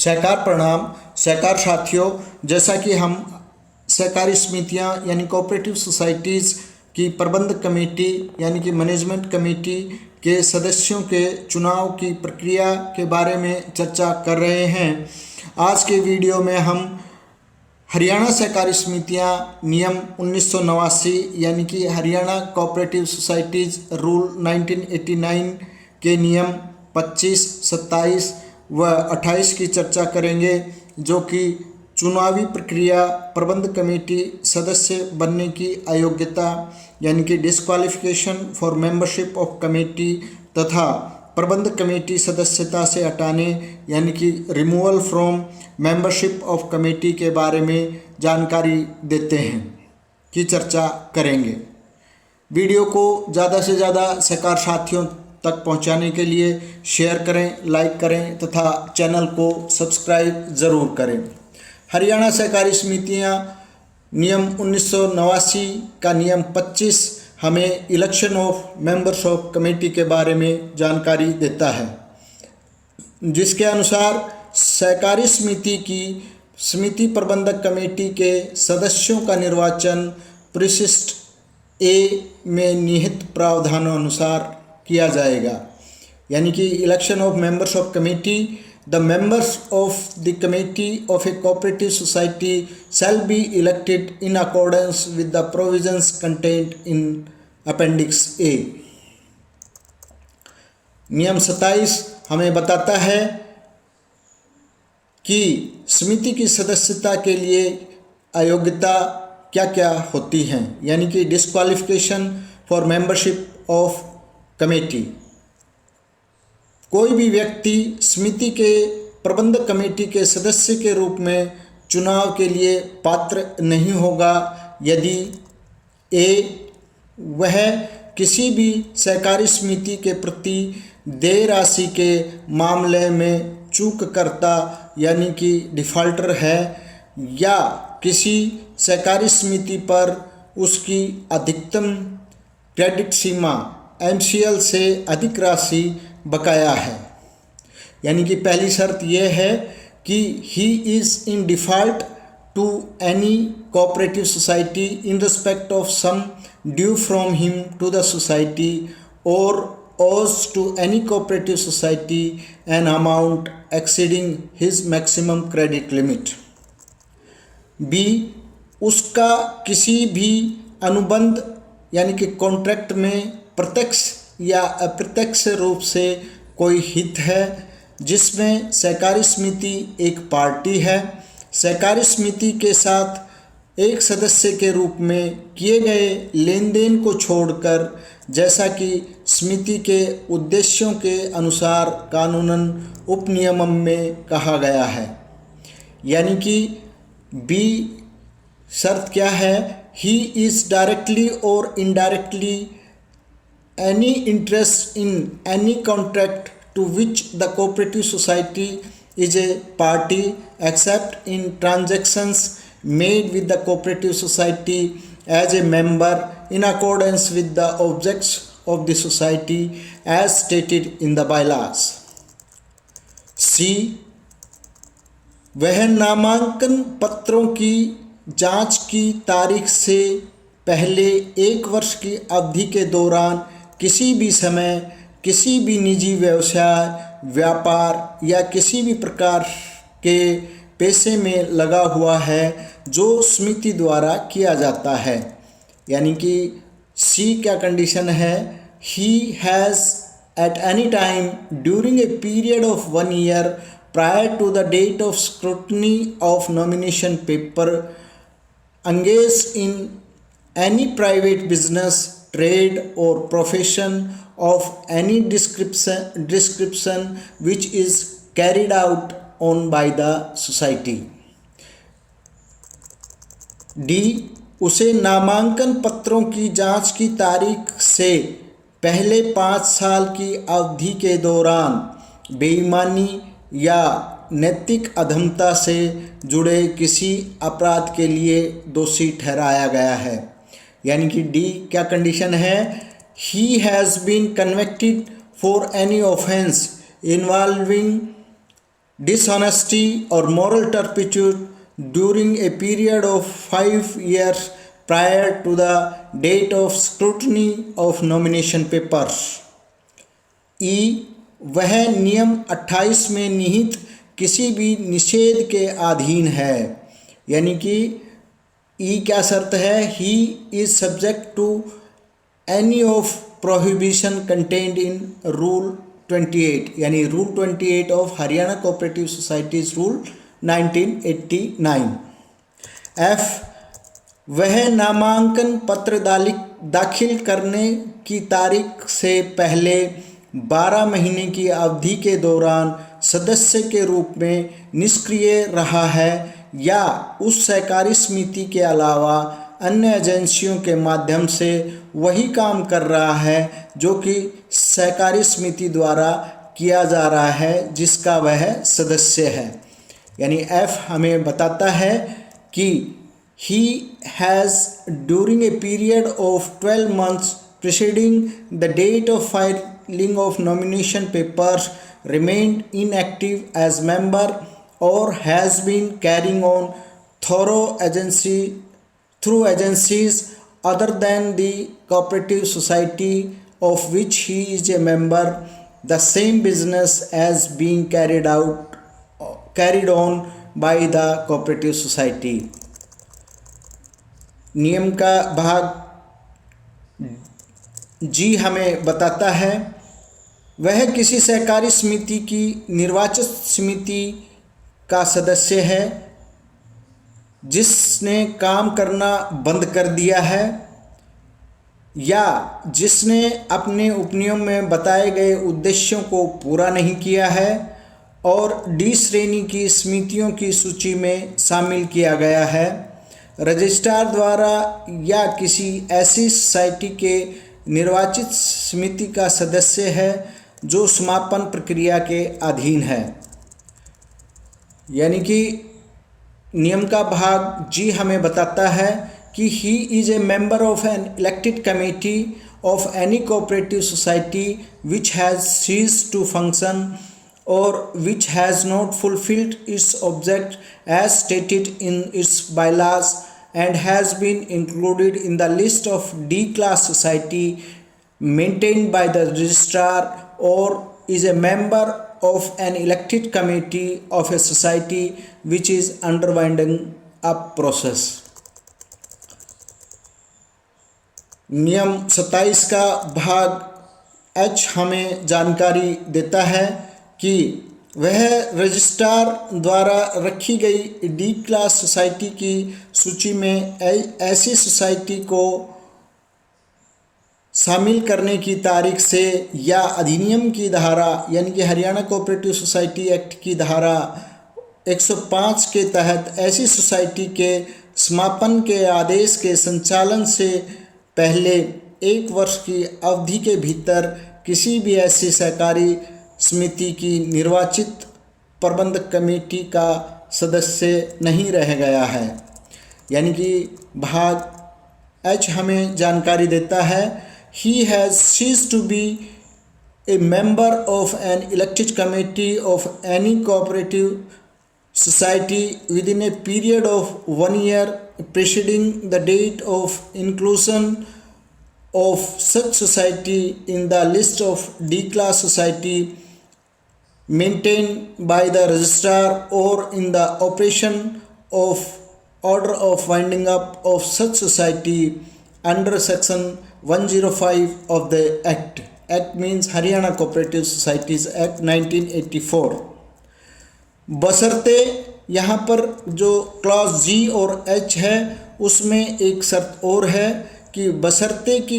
सहकार प्रणाम। सहकार साथियों, जैसा कि हम सहकारी समितियां यानी कोऑपरेटिव सोसाइटीज़ की प्रबंधक कमेटी यानी कि मैनेजमेंट कमेटी के सदस्यों के चुनाव की प्रक्रिया के बारे में चर्चा कर रहे हैं। आज के वीडियो में हम हरियाणा सहकारी समितियां नियम 1989 यानी कि हरियाणा कोऑपरेटिव सोसाइटीज़ रूल 1989 के नियम 25, 27 व 28 की चर्चा करेंगे, जो कि चुनावी प्रक्रिया, प्रबंध कमेटी सदस्य बनने की अयोग्यता यानी कि disqualification for membership of committee तथा प्रबंध कमेटी सदस्यता से हटाने यानी कि removal from membership of committee के बारे में जानकारी देते हैं की चर्चा करेंगे। वीडियो को ज़्यादा से ज़्यादा सहकार साथियों तक पहुंचाने के लिए शेयर करें, लाइक करें तथा चैनल को सब्सक्राइब ज़रूर करें। हरियाणा सहकारी समितियां नियम 1989 का नियम 25 हमें election of members of committee के बारे में जानकारी देता है, जिसके अनुसार सहकारी समिति की समिति प्रबंधक कमेटी के सदस्यों का निर्वाचन परिशिष्ट ए में निहित प्रावधानों अनुसार किया जाएगा। यानी कि election of members of committee, the members of the committee of a cooperative society shall be elected in accordance with the provisions content in appendix A. नियम 27 हमें बताता है कि समिति की सदस्यता के लिए अयोग्यता क्या क्या होती हैं, यानी कि disqualification for membership of committee. कोई भी व्यक्ति समिति के प्रबंधक कमेटी के सदस्य के रूप में चुनाव के लिए पात्र नहीं होगा यदि ए वह किसी भी सहकारी समिति के प्रति देय राशि के मामले में चूक करता यानी कि डिफ़ॉल्टर है, या किसी सहकारी समिति पर उसकी अधिकतम क्रेडिट सीमा MCL से अधिक राशि बकाया है। यानी कि पहली शर्त यह है कि he is in default to any cooperative society in respect of some due from him to the society और owes to any cooperative society an amount exceeding his maximum credit limit। B, उसका किसी भी अनुबंध यानी कि contract में प्रत्यक्ष या अप्रत्यक्ष रूप से कोई हित है जिसमें सहकारी समिति एक पार्टी है। सहकारी समिति के साथ एक सदस्य के रूप में किए गए लेन देन को छोड़कर, जैसा कि समिति के उद्देश्यों के अनुसार कानूनन उपनियम में कहा गया है। यानी कि बी शर्त क्या है, ही इज़ डायरेक्टली और indirectly any interest in any contract to which the cooperative society is a party except in transactions made with the cooperative society as a member in accordance with the objects of the society as stated in the bylaws। C, वह नामांकन पत्रों की जांच की तारीख से पहले 1 वर्ष की अवधि के दौरान किसी भी समय किसी भी निजी व्यवसाय, व्यापार या किसी भी प्रकार के पैसे में लगा हुआ है जो समिति द्वारा किया जाता है। यानी कि सी क्या कंडीशन है, he has at any time during a period of 1 year prior to the date of scrutiny of nomination paper engaged in any private business, trade or profession of any description which is carried out on by the society। D, उसे नामांकन पत्रों की जांच की तारीख से पहले 5 साल की अवधि के दौरान बेईमानी या नैतिक अधमता से जुड़े किसी अपराध के लिए दोषी ठहराया गया है। यानी कि डी क्या कंडीशन है, he has been convicted for any offence involving dishonesty or moral turpitude during a period of 5 years prior to the date of scrutiny of nomination papers. ई वह नियम 28 में निहित किसी भी निषेध के अधीन है, यानी कि ई क्या शर्त है, he is subject to any of prohibition contained in rule 28, यानी rule 28 of Haryana cooperative societies rule 1989। F वह नामांकन पत्र दाखिल करने की तारीख से पहले 12 महीने की अवधि के दौरान सदस्य के रूप में निष्क्रिय रहा है या उस सहकारी समिति के अलावा अन्य एजेंसियों के माध्यम से वही काम कर रहा है जो कि सहकारी समिति द्वारा किया जा रहा है जिसका वह सदस्य है। यानी एफ हमें बताता है कि he has during a period of 12 months preceding the date of filing of nomination papers remained inactive as member or has been carrying on through agencies other than the cooperative society of which he is a member the same business as being carried on by the cooperative society। नियम का भाग जी हमें बताता है वह किसी सहकारी समिति की निर्वाचित समिति का सदस्य है जिसने काम करना बंद कर दिया है या जिसने अपने उपनियम में बताए गए उद्देश्यों को पूरा नहीं किया है और डी श्रेणी की समितियों की सूची में शामिल किया गया है, रजिस्ट्रार द्वारा या किसी ऐसी सोसाइटी के निर्वाचित समिति का सदस्य है जो समापन प्रक्रिया के अधीन है। यानी कि नियम का भाग जी हमें बताता है कि he is a member of an elected committee of any cooperative society which has ceased to function or which has not fulfilled its object as stated in its bylaws and has been included in the list of D-class society maintained by the registrar or is a member of an elected committee of a society which is undergoing up process। नियम 27 का भाग H हमें जानकारी देता है कि वह registrar द्वारा रखी गई डी क्लास सोसाइटी की सूची में ऐसी सोसाइटी को शामिल करने की तारीख से या अधिनियम की धारा यानी कि हरियाणा कोऑपरेटिव सोसाइटी एक्ट की धारा 105 के तहत ऐसी सोसाइटी के समापन के आदेश के संचालन से पहले 1 वर्ष की अवधि के भीतर किसी भी ऐसी सहकारी समिति की निर्वाचित प्रबंधक कमेटी का सदस्य नहीं रह गया है। यानी कि भाग एच हमें जानकारी देता है he has ceased to be a member of an elected committee of any cooperative society within a period of 1 year preceding the date of inclusion of such society in the list of D-class society maintained by the registrar or in the operation of order of winding up of such society under section 105 of the act means Haryana Cooperative Societies Act 1984। बशर्ते यहाँ पर जो clause जी और H है उसमें एक शर्त और है कि बशर्ते कि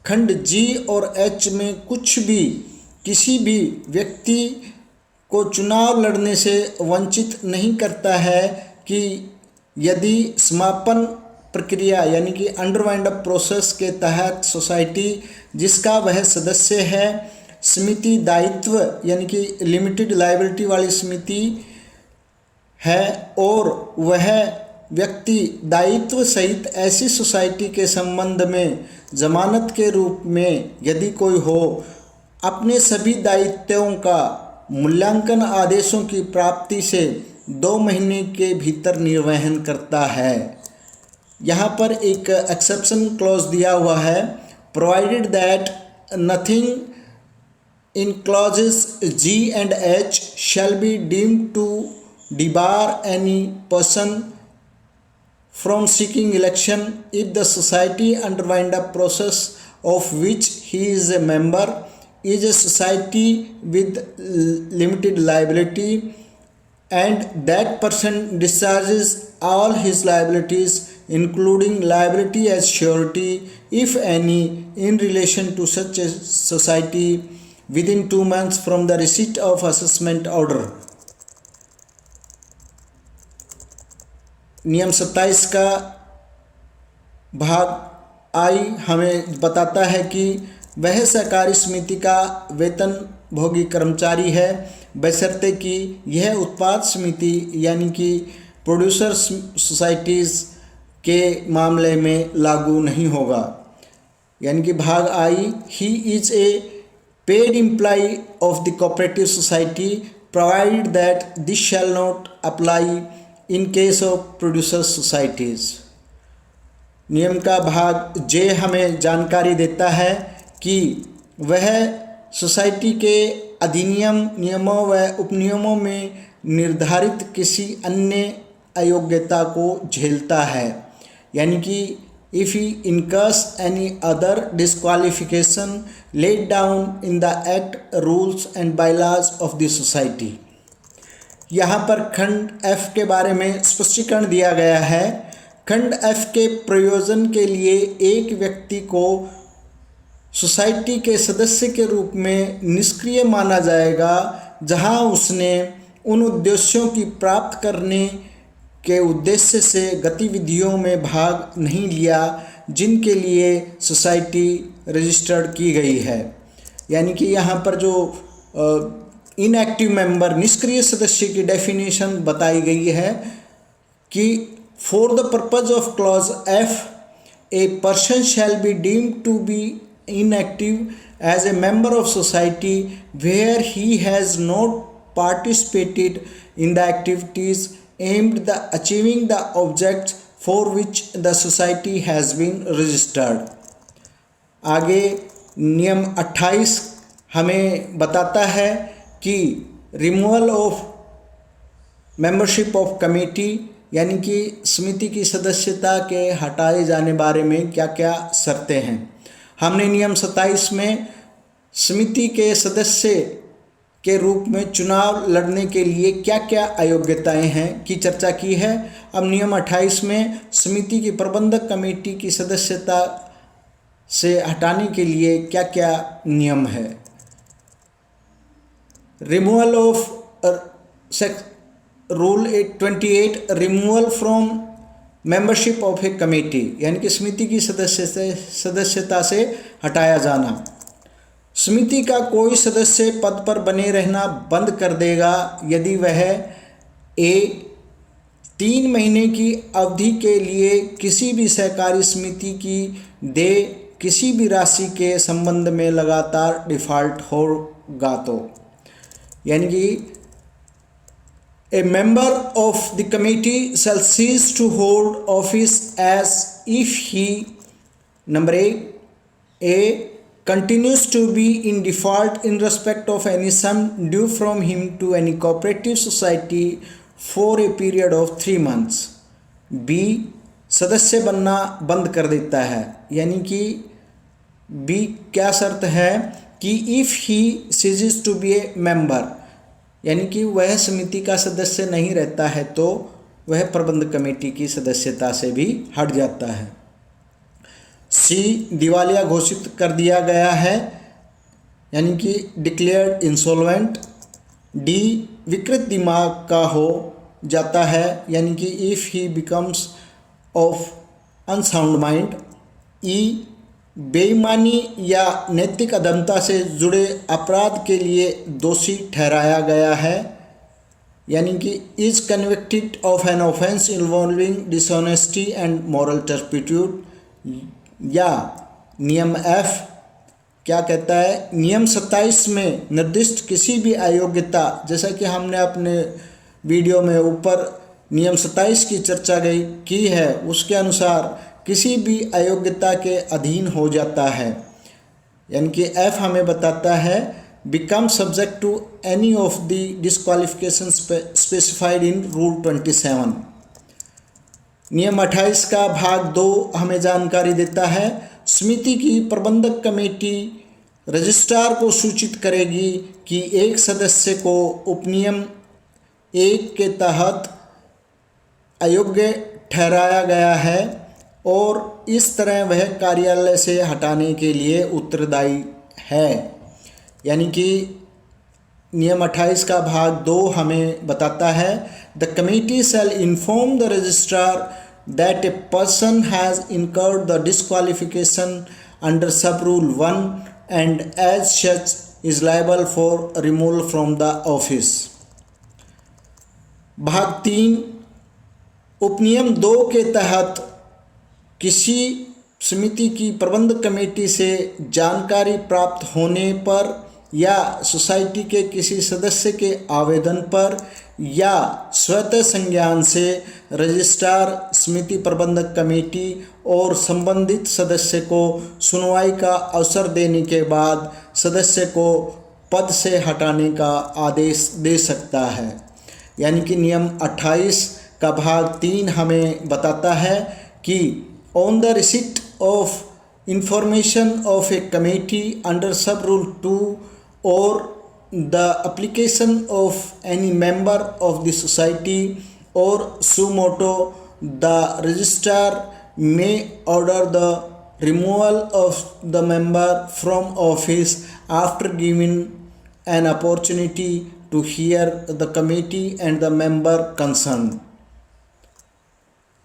खंड जी और एच में कुछ भी किसी भी व्यक्ति को चुनाव लड़ने से वंचित नहीं करता है कि यदि समापन प्रक्रिया यानी कि अंडरवाइंड अप प्रोसेस के तहत सोसाइटी जिसका वह सदस्य है समिति दायित्व यानी कि लिमिटेड लायबिलिटी वाली समिति है और वह व्यक्ति दायित्व सहित ऐसी सोसाइटी के संबंध में जमानत के रूप में यदि कोई हो अपने सभी दायित्वों का मूल्यांकन आदेशों की प्राप्ति से 2 महीने के भीतर निर्वहन करता है। यहाँ पर एक एक्सेप्शन क्लॉज दिया हुआ है, provided that nothing in clauses G and H shall be deemed to debar any person from seeking election if the society underwent a process of which he is a member is a society with limited liability and that person discharges all his liabilities including liability as surety if any in relation to such a society within 2 months from the receipt of assessment order। नियम 27 का भाग आई हमें बताता है कि वह सहकारी समिति का वेतन भोगी कर्मचारी है बशर्ते कि यह उत्पाद समिति यानी कि प्रोड्यूसर सोसाइटीज़ के मामले में लागू नहीं होगा। यानी कि भाग I, he is a paid employ of the cooperative society provided that this shall not apply in case of producer societies. नियम का भाग जे हमें जानकारी देता है कि वह सोसाइटी के अधिनियम नियमों व उपनियमों में निर्धारित किसी अन्य अयोग्यता को झेलता है। यानी कि if he incurs any other disqualification laid down in the act rules and bylaws of the society. यहाँ पर खंड F के बारे में स्पष्टीकरण दिया गया है। खंड F के प्रयोजन के लिए एक व्यक्ति को सोसाइटी के सदस्य के रूप में निष्क्रिय माना जाएगा जहाँ उसने उन उद्देश्यों की प्राप्त करने के उद्देश्य से गतिविधियों में भाग नहीं लिया जिनके लिए सोसाइटी रजिस्टर्ड की गई है। यानी कि यहाँ पर जो इनएक्टिव मेंबर निष्क्रिय सदस्य की डेफिनेशन बताई गई है कि for the purpose of clause F a person shall be deemed to be inactive as a member of society where he has not participated in the activities aimed the achieving the objects for which the society has been registered. आगे नियम 28 हमें बताता है कि removal of membership of committee यानी कि समिति की सदस्यता के हटाए जाने बारे में क्या क्या शर्तें हैं। हमने नियम 27 में समिति के सदस्य के रूप में चुनाव लड़ने के लिए क्या क्या अयोग्यताएं हैं की चर्चा की है। अब नियम 28 में समिति की प्रबंधक कमेटी की सदस्यता से हटाने के लिए क्या क्या नियम है। Removal of rule 28 removal from membership of A committee यानी कि समिति की सदस्यता से हटाया जाना। समिति का कोई सदस्य पद पर बने रहना बंद कर देगा यदि वह ए 3 महीने की अवधि के लिए किसी भी सहकारी समिति की देय किसी भी राशि के संबंध में लगातार डिफ़ॉल्ट होगा तो। यानी कि a member of the committee shall cease to hold office as if he number a continues to be in default in respect of any sum due from him to any cooperative society for a period of 3 months। B सदस्य बनना बंद कर देता है। यानी कि B क्या शर्त है कि if he ceases to be a member यानी कि वह समिति का सदस्य नहीं रहता है तो वह प्रबंधक कमेटी की सदस्यता से भी हट जाता है। सी दिवालिया घोषित कर दिया गया है यानी कि डिक्लेयर्ड इंसॉल्वेंट। डी विकृत दिमाग का हो जाता है यानी कि if he becomes of unsound mind. ई बेईमानी या नैतिक अधमता से जुड़े अपराध के लिए दोषी ठहराया गया है यानी कि is convicted of an offence involving dishonesty and moral turpitude. या नियम एफ क्या कहता है, नियम 27 में निर्दिष्ट किसी भी अयोग्यता, जैसा कि हमने अपने वीडियो में ऊपर नियम 27 की चर्चा की है, उसके अनुसार किसी भी अयोग्यता के अधीन हो जाता है। यानी कि F हमें बताता है become subject to any of the disqualification specified in rule 27। नियम 28 का भाग 2 हमें जानकारी देता है, समिति की प्रबंधक कमेटी रजिस्ट्रार को सूचित करेगी कि एक सदस्य को उपनियम 1 के तहत अयोग्य ठहराया गया है और इस तरह वह कार्यालय से हटाने के लिए उत्तरदायी है। यानी कि नियम 28 का भाग 2 हमें बताता है, the committee shall inform the registrar that a person has incurred the disqualification under sub rule 1 and as such is liable for removal from the office. भाग 3, उपनियम 2 के तहत किसी समिति की प्रबंधक कमेटी से जानकारी प्राप्त होने पर या सोसाइटी के किसी सदस्य के आवेदन पर या स्वतः संज्ञान से रजिस्ट्रार समिति प्रबंधक कमेटी और संबंधित सदस्य को सुनवाई का अवसर देने के बाद सदस्य को पद से हटाने का आदेश दे सकता है। यानी कि नियम 28 का भाग 3 हमें बताता है कि on the receipt of information of A committee under sub rule 2 or the application of any member of the society or suo motu, the registrar may order the removal of the member from office after giving an opportunity to hear the committee and the member concerned।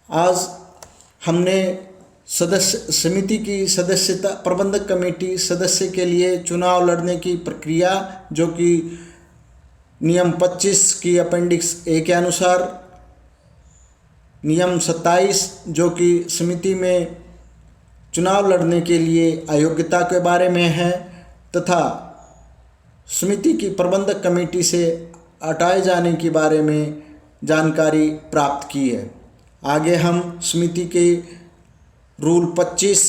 आज हमने समिति की सदस्यता, प्रबंधक committee सदस्य के लिए चुनाव लड़ने की प्रक्रिया, जो कि नियम 25 की अपेंडिक्स ए के अनुसार, नियम 27 जो कि समिति में चुनाव लड़ने के लिए अयोग्यता के बारे में है, तथा समिति की प्रबंधक कमेटी से हटाए जाने के बारे में जानकारी प्राप्त की है। आगे हम समिति के रूल 25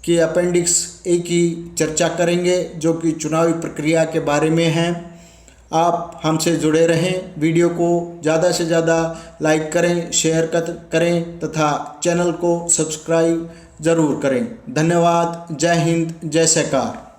के अपेंडिक्स ए की चर्चा करेंगे, जो कि चुनावी प्रक्रिया के बारे में है। आप हमसे जुड़े रहें, वीडियो को ज़्यादा से ज़्यादा लाइक करें, शेयर करें तथा चैनल को सब्सक्राइब ज़रूर करें। धन्यवाद। जय हिंद, जय सरकार।